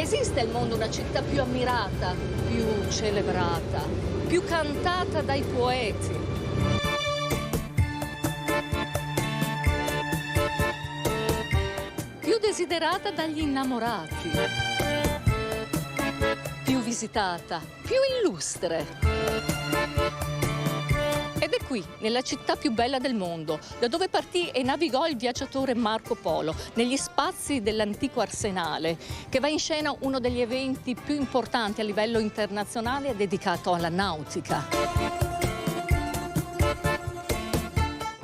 Esiste al mondo una città più ammirata, più celebrata, più cantata dai poeti? Più desiderata dagli innamorati? Più visitata, più illustre? Ed è qui, nella città più bella del mondo, da dove partì e navigò il viaggiatore Marco Polo, negli spazi dell'antico arsenale, che va in scena uno degli eventi più importanti a livello internazionale dedicato alla nautica.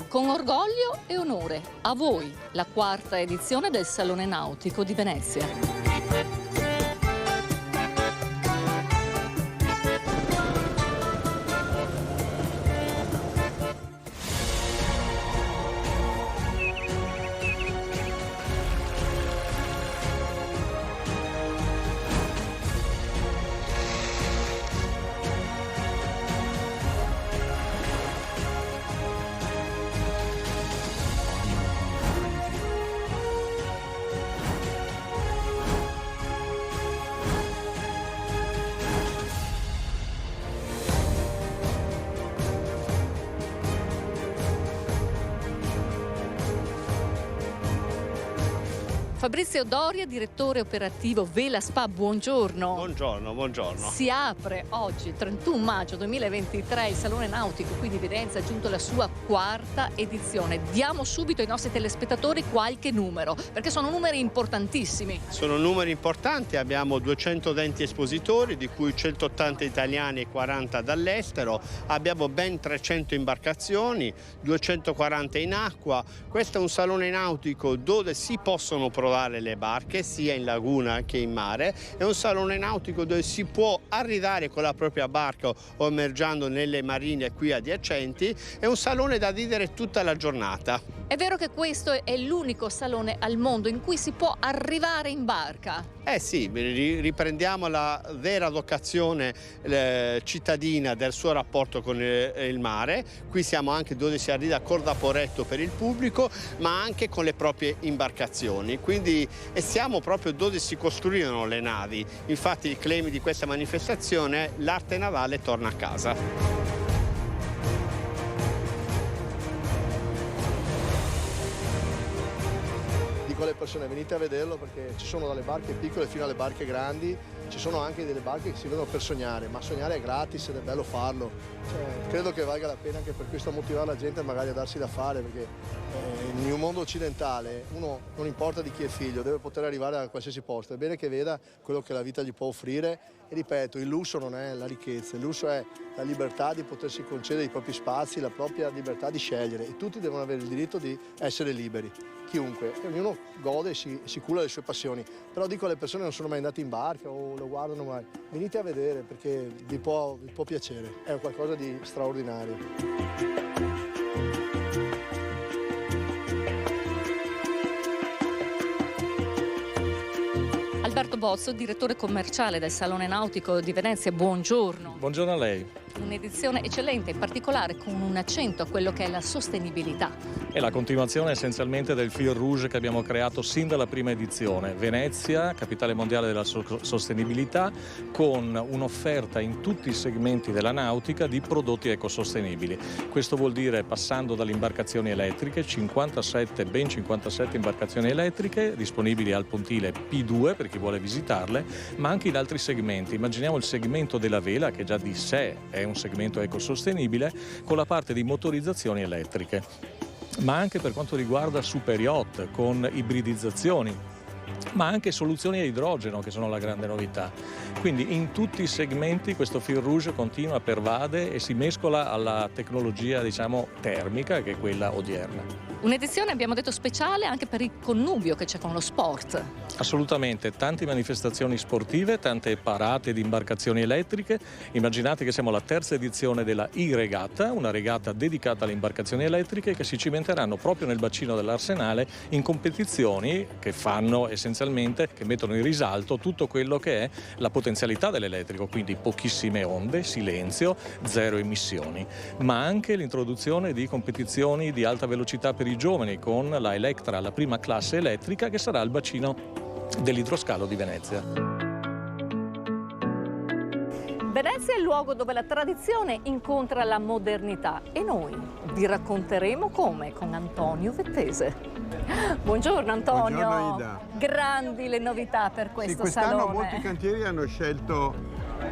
Con orgoglio e onore, a voi, la 4ª edizione del Salone Nautico di Venezia. Fabrizio Doria, direttore operativo Vela Spa, buongiorno. Buongiorno, buongiorno. Si apre oggi, 31 maggio 2023, il Salone Nautico qui di Venezia, è giunto alla sua 4ª edizione. Diamo subito ai nostri telespettatori qualche numero, perché sono numeri importantissimi. Sono numeri importanti, abbiamo 220 espositori, di cui 180 italiani e 40 dall'estero, abbiamo ben 300 imbarcazioni, 240 in acqua. Questo è un salone nautico dove si possono provare le barche sia in laguna che in mare. È un salone nautico dove si può arrivare con la propria barca o immergiando nelle marine qui adiacenti. È un salone da vivere tutta la giornata. È vero che questo è l'unico salone al mondo in cui si può arrivare in barca? Eh sì, riprendiamo la vera vocazione cittadina del suo rapporto con il mare. Qui siamo anche dove si arriva col vaporetto per il pubblico, ma anche con le proprie imbarcazioni. Quindi siamo proprio dove si costruirono le navi. Infatti il claim di questa manifestazione è l'arte navale torna a casa. Alle persone venite a vederlo perché ci sono dalle barche piccole fino alle barche grandi, ci sono anche delle barche che si vedono per sognare, ma sognare è gratis ed è bello farlo. Credo che valga la pena anche per questo motivare la gente magari a darsi da fare, perché in un mondo occidentale uno non importa di chi è figlio, deve poter arrivare a qualsiasi posto, è bene che veda quello che la vita gli può offrire e ripeto, il lusso non è la ricchezza, il lusso è la libertà di potersi concedere i propri spazi, la propria libertà di scegliere e tutti devono avere il diritto di essere liberi. Chiunque, ognuno gode e si cura le sue passioni, però dico alle persone che non sono mai andate in barca o lo guardano mai, venite a vedere perché vi può piacere, è qualcosa di straordinario. Alberto Bozzo, direttore commerciale del Salone Nautico di Venezia, buongiorno. Buongiorno a lei. Un'edizione eccellente, in particolare con un accento a quello che è la sostenibilità. È la continuazione essenzialmente del fil rouge che abbiamo creato sin dalla prima edizione. Venezia, capitale mondiale della sostenibilità, con un'offerta in tutti i segmenti della nautica di prodotti ecosostenibili. Questo vuol dire passando dalle imbarcazioni elettriche, ben 57 imbarcazioni elettriche disponibili al pontile P2 per chi vuole visitarle, ma anche in altri segmenti. Immaginiamo il segmento della vela, che già di sé è un segmento ecosostenibile, con la parte di motorizzazioni elettriche, ma anche per quanto riguarda super yacht con ibridizzazioni, ma anche soluzioni a idrogeno, che sono la grande novità. Quindi in tutti i segmenti questo fil rouge continua, pervade e si mescola alla tecnologia, diciamo, termica, che è quella odierna. Un'edizione, abbiamo detto, speciale anche per il connubio che c'è con lo sport. Assolutamente, tante manifestazioni sportive, tante parate di imbarcazioni elettriche. Immaginate che siamo alla 3ª edizione della e-regatta, una regata dedicata alle imbarcazioni elettriche che si cimenteranno proprio nel bacino dell'Arsenale in competizioni che fanno essenzialmente, che mettono in risalto tutto quello che è la potenzialità dell'elettrico, quindi pochissime onde, silenzio, zero emissioni, ma anche l'introduzione di competizioni di alta velocità per i giovani con la Electra, la prima classe elettrica, che sarà al bacino dell'idroscalo di Venezia. Venezia è il luogo dove la tradizione incontra la modernità e noi vi racconteremo come con Antonio Vettese. Buongiorno Antonio. Buongiorno Ida. Grandi le novità per questo quest'anno salone. Molti cantieri hanno scelto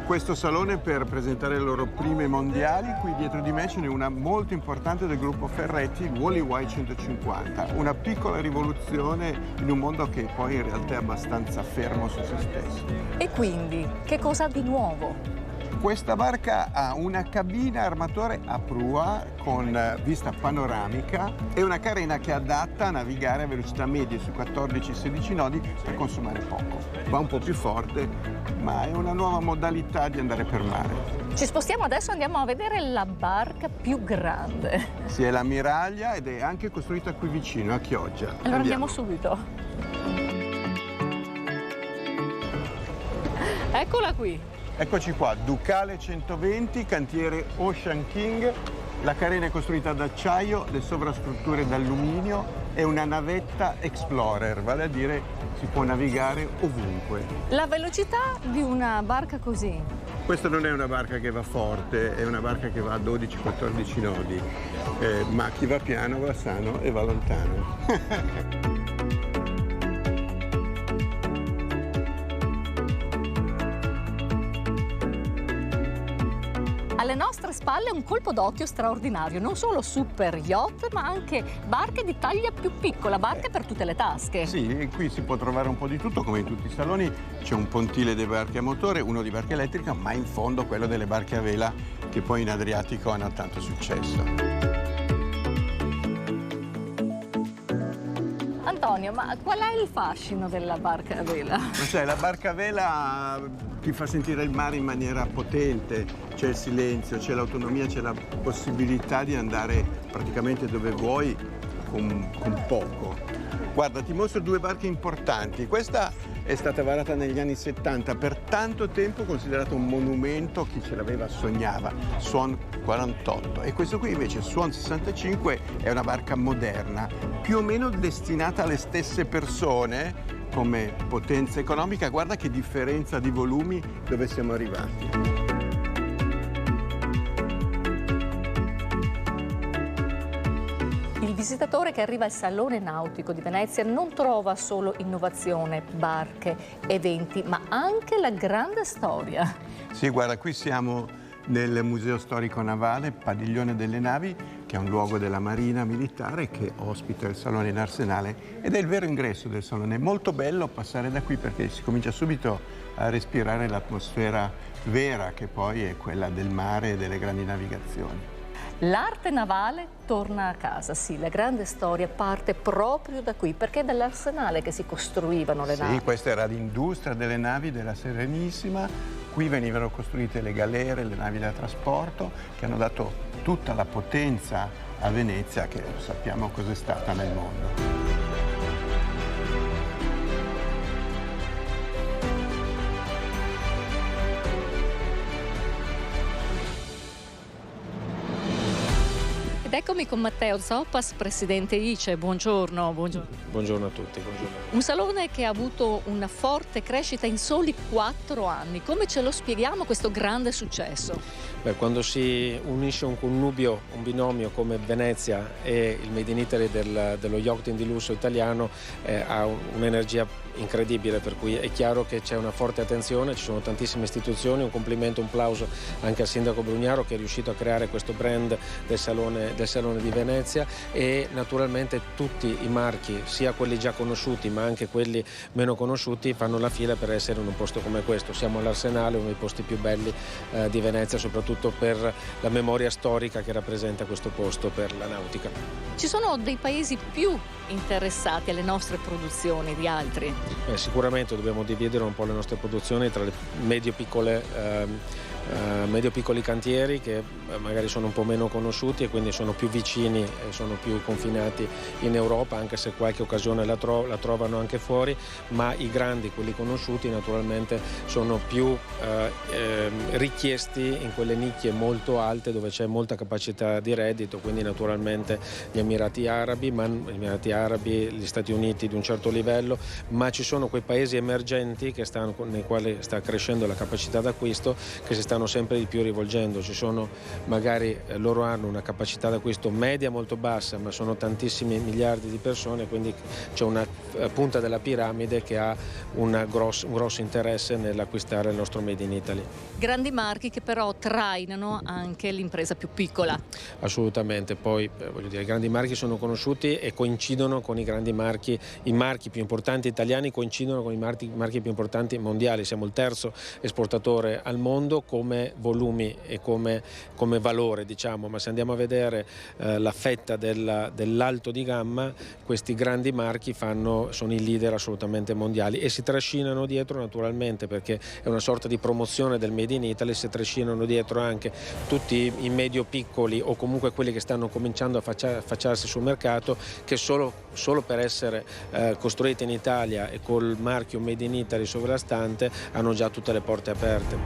questo salone per presentare le loro prime mondiali. Qui dietro di me ce n'è una molto importante del gruppo Ferretti, Wally Y150, una piccola rivoluzione in un mondo che poi in realtà è abbastanza fermo su se stesso. E quindi, che cosa ha di nuovo? Questa barca ha una cabina armatore a prua con vista panoramica e una carena che è adatta a navigare a velocità medie su 14-16 nodi per consumare poco. Va un po' più forte, ma è una nuova modalità di andare per mare. Ci spostiamo adesso, andiamo a vedere la barca più grande. Sì, è l'Ammiraglia ed è anche costruita qui vicino, a Chioggia. Allora andiamo subito. Eccola qui. Eccoci qua, Ducale 120, cantiere Ocean King. La carena è costruita d'acciaio, le sovrastrutture d'alluminio, è una navetta Explorer, vale a dire si può navigare ovunque. La velocità di una barca così? Questa non è una barca che va forte, è una barca che va a 12-14 nodi, ma chi va piano va sano e va lontano. Alle nostre spalle un colpo d'occhio straordinario, non solo super yacht, ma anche barche di taglia più piccola, barche per tutte le tasche. Sì, e qui si può trovare un po' di tutto, come in tutti i saloni. C'è un pontile delle barche a motore, uno di barca elettrica, ma in fondo quello delle barche a vela, che poi in Adriatico hanno tanto successo. Antonio, ma qual è il fascino della barca a vela? La barca a vela ti fa sentire il mare in maniera potente, c'è il silenzio, c'è l'autonomia, c'è la possibilità di andare praticamente dove vuoi con poco. Guarda, ti mostro due barche importanti. Questa è stata varata negli anni 70, per tanto tempo considerata un monumento, chi ce l'aveva sognava, Swan 48. E questo qui invece, Swan 65, è una barca moderna, più o meno destinata alle stesse persone come potenza economica. Guarda che differenza di volumi dove siamo arrivati. Il visitatore che arriva al Salone Nautico di Venezia non trova solo innovazione, barche, eventi, ma anche la grande storia. Sì, guarda, qui siamo nel Museo Storico Navale, Padiglione delle Navi, che è un luogo della Marina Militare che ospita il Salone in Arsenale ed è il vero ingresso del Salone. È molto bello passare da qui perché si comincia subito a respirare l'atmosfera vera, che poi è quella del mare e delle grandi navigazioni. L'arte navale torna a casa, sì, la grande storia parte proprio da qui, perché è dall'Arsenale che si costruivano le navi. Sì, questa era l'industria delle navi della Serenissima, qui venivano costruite le galere, le navi da trasporto, che hanno dato tutta la potenza a Venezia, che sappiamo cos'è stata nel mondo. Ed eccomi con Matteo Zoppas, presidente ICE. Buongiorno. Buongiorno a tutti. Buongiorno. Un salone che ha avuto una forte crescita in soli 4 anni. Come ce lo spieghiamo questo grande successo? Quando si unisce un connubio, un binomio come Venezia e il Made in Italy dello yachting di lusso italiano, ha un'energia incredibile, per cui è chiaro che c'è una forte attenzione, ci sono tantissime istituzioni. Un complimento, un plauso anche al sindaco Brugnaro, che è riuscito a creare questo brand del salone di Venezia, e naturalmente tutti i marchi, sia quelli già conosciuti ma anche quelli meno conosciuti, fanno la fila per essere in un posto come questo. Siamo all'Arsenale, uno dei posti più belli di Venezia, soprattutto per la memoria storica che rappresenta questo posto per la nautica. Ci sono dei paesi più interessati alle nostre produzioni di altri? Sicuramente dobbiamo dividere un po' le nostre produzioni tra le medio-piccoli cantieri, che magari sono un po' meno conosciuti e quindi sono più vicini e sono più confinati in Europa, anche se qualche occasione la trovano anche fuori, ma i grandi, quelli conosciuti, naturalmente sono più richiesti in quelle nicchie molto alte dove c'è molta capacità di reddito, quindi naturalmente gli Emirati Arabi, gli Stati Uniti di un certo livello, ma ci sono quei paesi emergenti nei quali sta crescendo la capacità d'acquisto, che si stanno stanno sempre di più rivolgendo. Ci sono magari loro hanno una capacità d'acquisto media molto bassa, ma sono tantissimi miliardi di persone, quindi c'è una punta della piramide che ha un grosso interesse nell'acquistare il nostro Made in Italy. Grandi marchi che però trainano anche l'impresa più piccola. Assolutamente, poi voglio dire, i grandi marchi sono conosciuti e coincidono con i grandi marchi, i marchi più importanti italiani coincidono con i marchi più importanti mondiali. Siamo il terzo esportatore al mondo come volumi e come valore, diciamo, ma se andiamo a vedere la fetta dell'alto di gamma, questi grandi marchi sono i leader assolutamente mondiali e si trascinano dietro naturalmente, perché è una sorta di promozione del Made in Italy, si trascinano dietro anche tutti i medio piccoli o comunque quelli che stanno cominciando a affacciarsi sul mercato, che solo per essere costruiti in Italia e col marchio Made in Italy sovrastante hanno già tutte le porte aperte.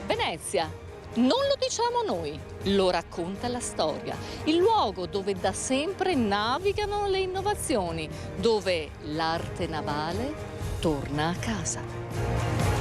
Venezia, non lo diciamo noi, lo racconta la storia. Il luogo dove da sempre navigano le innovazioni, dove l'arte navale torna a casa.